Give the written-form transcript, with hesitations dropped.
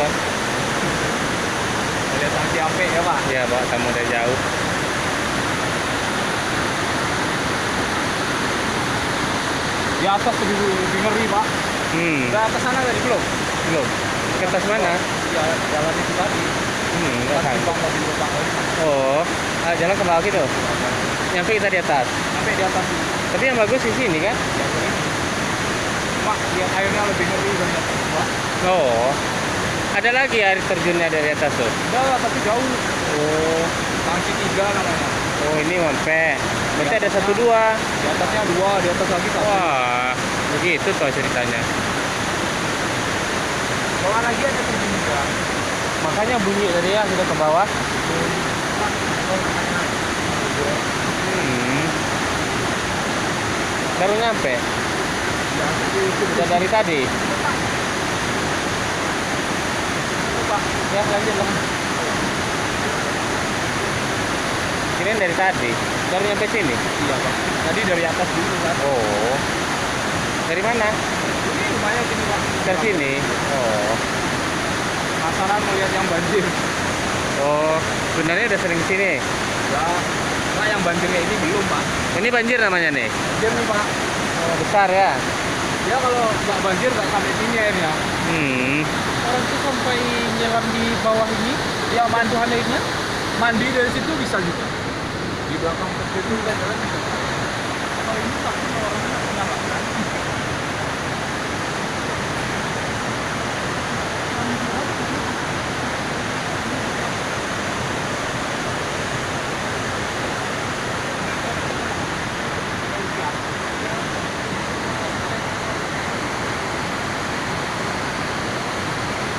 kan. Lihat tangki api ya Pak. Iya bawa tamu dari jauh. Di atas lebih ngeri Pak. Udah ke sana tadi belum? Belum. Ke atas mana? Ya, jalan itu tadi. Enggak Kan sanggup. mobil Pak. Oh, jalan ke bawah gitu. Nyampe kita di atas. Sampai di atas. Tapi yang bagus di sini kan? Ya, ini. Mak, lihat airnya lebih ngeri dari atas Pak. Oh, ada lagi air terjunnya dari atas tuh. Udah lah, tapi jauh. Oh, Tangki 3 namanya. oh ini Monpe. Berarti ada 1 2. Di atasnya 2, di atas lagi 1. Wah, begitu toh ceritanya. Bawah lagi ada terjun juga. Makanya bunyi tadi ya kita ke bawah. Baru nyampe. Ya, itu Udah dari tadi. Pak. Ya lanjut lah. Kirain dari tadi. Baru nyampe sini. Iya Pak. Tadi dari atas dulu kan. Oh. Dari mana? Ini lumayan sini Pak. Dari sini. Oh. Penasaran melihat yang banjir. Oh, sebenarnya udah sering sini. Ya, nah yang banjirnya ini belum Pak. Ini banjir namanya nih. Banjir nih Pak. Oh, besar ya. Ya kalau nggak banjir nggak sampai sini airnya. Orang tuh sampai nyelam di bawah ini, Ya bantuan airnya. mandi dari situ bisa juga. Di belakang itu kan jalan bisa.